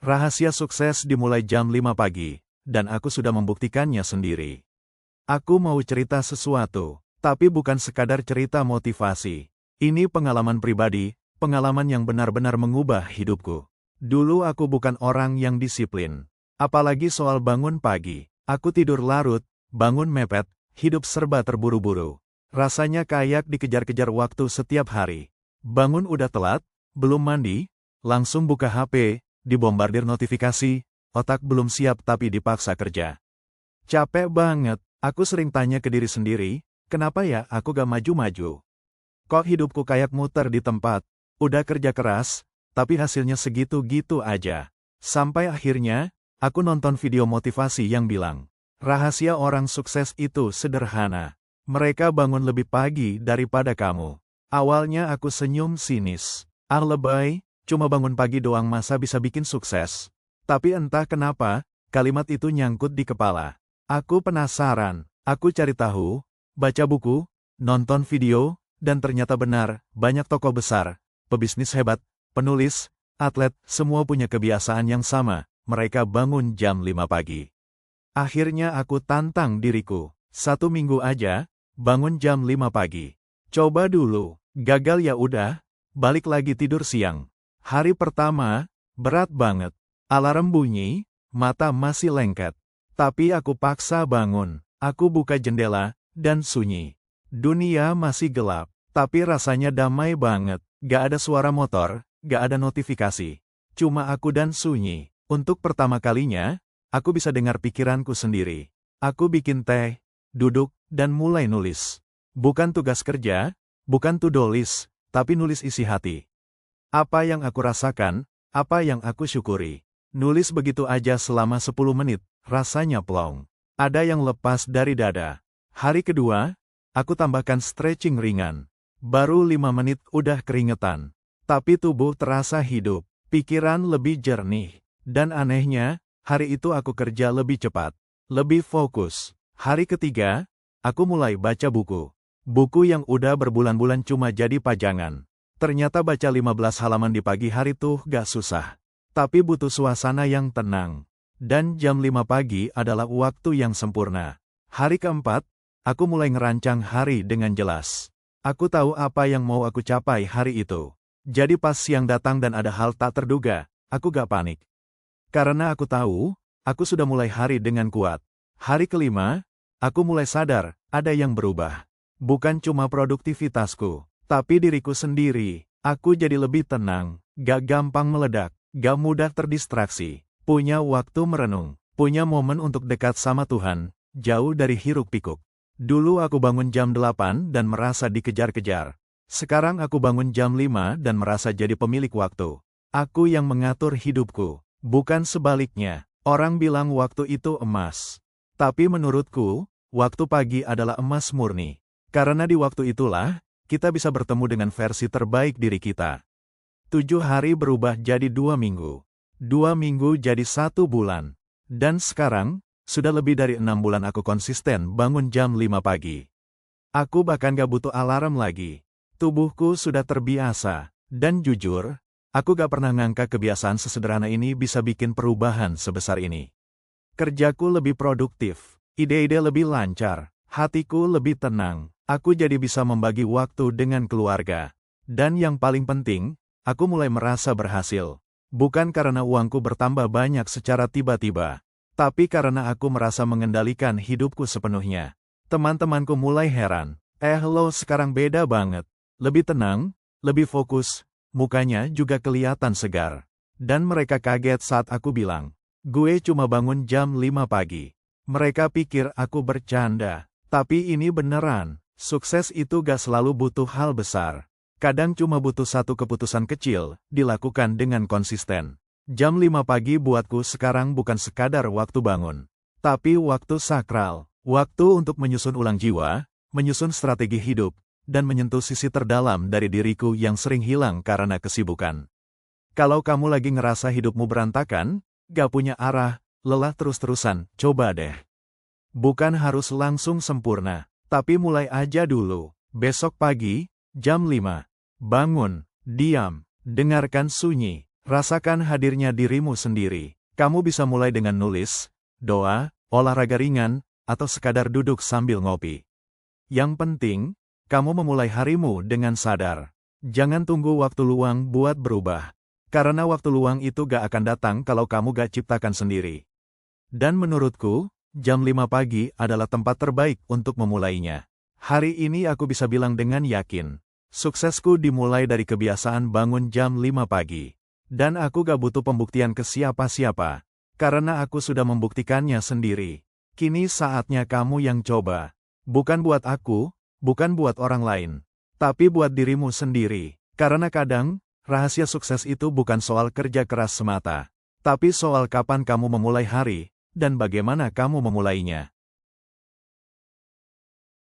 Rahasia sukses dimulai jam 5 pagi, dan aku sudah membuktikannya sendiri. Aku mau cerita sesuatu, tapi bukan sekadar cerita motivasi. Ini pengalaman pribadi, pengalaman yang benar-benar mengubah hidupku. Dulu aku bukan orang yang disiplin. Apalagi soal bangun pagi. Aku tidur larut, bangun mepet, hidup serba terburu-buru. Rasanya kayak dikejar-kejar waktu setiap hari. Bangun udah telat, belum mandi, langsung buka HP, dibombardir notifikasi, otak belum siap tapi dipaksa kerja. Capek banget, aku sering tanya ke diri sendiri, kenapa ya aku gak maju-maju? Kok hidupku kayak muter di tempat, udah kerja keras, tapi hasilnya segitu-gitu aja. Sampai akhirnya, aku nonton video motivasi yang bilang, rahasia orang sukses itu sederhana. Mereka bangun lebih pagi daripada kamu. Awalnya aku senyum sinis. Lebay, cuma bangun pagi doang masa bisa bikin sukses. Tapi entah kenapa, kalimat itu nyangkut di kepala. Aku penasaran, aku cari tahu, baca buku, nonton video, dan ternyata benar, banyak tokoh besar, pebisnis hebat, penulis, atlet, semua punya kebiasaan yang sama, mereka bangun jam 5 pagi. Akhirnya aku tantang diriku, 1 minggu aja, bangun jam 5 pagi. Coba dulu, gagal ya udah, balik lagi tidur siang. Hari pertama, berat banget. Alarm bunyi, mata masih lengket. Tapi aku paksa bangun, aku buka jendela, dan sunyi. Dunia masih gelap, tapi rasanya damai banget. Gak ada suara motor, gak ada notifikasi. Cuma aku dan sunyi. Untuk pertama kalinya, aku bisa dengar pikiranku sendiri. Aku bikin teh, duduk, dan mulai nulis. Bukan tugas kerja, bukan to-do list, tapi nulis isi hati. Apa yang aku rasakan, apa yang aku syukuri. Nulis begitu aja selama 10 menit, rasanya plong. Ada yang lepas dari dada. Hari kedua, aku tambahkan stretching ringan. Baru 5 menit udah keringetan. Tapi tubuh terasa hidup, pikiran lebih jernih. Dan anehnya, hari itu aku kerja lebih cepat, lebih fokus. Hari ketiga, aku mulai baca buku. Buku yang udah berbulan-bulan cuma jadi pajangan. Ternyata baca 15 halaman di pagi hari tuh gak susah. Tapi butuh suasana yang tenang. Dan jam 5 pagi adalah waktu yang sempurna. Hari keempat, aku mulai ngerancang hari dengan jelas. Aku tahu apa yang mau aku capai hari itu. Jadi pas siang datang dan ada hal tak terduga, aku gak panik. Karena aku tahu, aku sudah mulai hari dengan kuat. Hari kelima, aku mulai sadar, ada yang berubah. Bukan cuma produktivitasku, tapi diriku sendiri. Aku jadi lebih tenang, gak gampang meledak, gak mudah terdistraksi. Punya waktu merenung, punya momen untuk dekat sama Tuhan, jauh dari hiruk-pikuk. Dulu aku bangun jam 8 dan merasa dikejar-kejar. Sekarang aku bangun jam 5 dan merasa jadi pemilik waktu. Aku yang mengatur hidupku, bukan sebaliknya. Orang bilang waktu itu emas. Tapi menurutku, waktu pagi adalah emas murni. Karena di waktu itulah, kita bisa bertemu dengan versi terbaik diri kita. 7 hari berubah jadi 2 minggu. 2 minggu jadi 1 bulan. Dan sekarang, sudah lebih dari 6 bulan aku konsisten bangun jam 5 pagi. Aku bahkan gak butuh alarm lagi. Tubuhku sudah terbiasa. Dan jujur, aku gak pernah ngangka kebiasaan sesederhana ini bisa bikin perubahan sebesar ini. Kerjaku lebih produktif, ide-ide lebih lancar, hatiku lebih tenang. Aku jadi bisa membagi waktu dengan keluarga. Dan yang paling penting, aku mulai merasa berhasil. Bukan karena uangku bertambah banyak secara tiba-tiba, tapi karena aku merasa mengendalikan hidupku sepenuhnya. Teman-temanku mulai heran. Lo sekarang beda banget. Lebih tenang, lebih fokus, mukanya juga kelihatan segar. Dan mereka kaget saat aku bilang, gue cuma bangun jam 5 pagi. Mereka pikir aku bercanda, tapi ini beneran. Sukses itu gak selalu butuh hal besar. Kadang cuma butuh satu keputusan kecil, dilakukan dengan konsisten. Jam 5 pagi buatku sekarang bukan sekadar waktu bangun. Tapi waktu sakral. Waktu untuk menyusun ulang jiwa, menyusun strategi hidup, dan menyentuh sisi terdalam dari diriku yang sering hilang karena kesibukan. Kalau kamu lagi ngerasa hidupmu berantakan, gak punya arah, lelah terus-terusan, coba deh. Bukan harus langsung sempurna. Tapi mulai aja dulu. Besok pagi, jam 5. Bangun, diam, dengarkan sunyi. Rasakan hadirnya dirimu sendiri. Kamu bisa mulai dengan nulis, doa, olahraga ringan, atau sekadar duduk sambil ngopi. Yang penting, kamu memulai harimu dengan sadar. Jangan tunggu waktu luang buat berubah. Karena waktu luang itu gak akan datang kalau kamu gak ciptakan sendiri. Dan menurutku, jam 5 pagi adalah tempat terbaik untuk memulainya. Hari ini aku bisa bilang dengan yakin, suksesku dimulai dari kebiasaan bangun jam 5 pagi. Dan aku gak butuh pembuktian ke siapa-siapa, karena aku sudah membuktikannya sendiri. Kini saatnya kamu yang coba. Bukan buat aku, bukan buat orang lain, tapi buat dirimu sendiri. Karena kadang, rahasia sukses itu bukan soal kerja keras semata, tapi soal kapan kamu memulai hari, dan bagaimana kamu memulainya.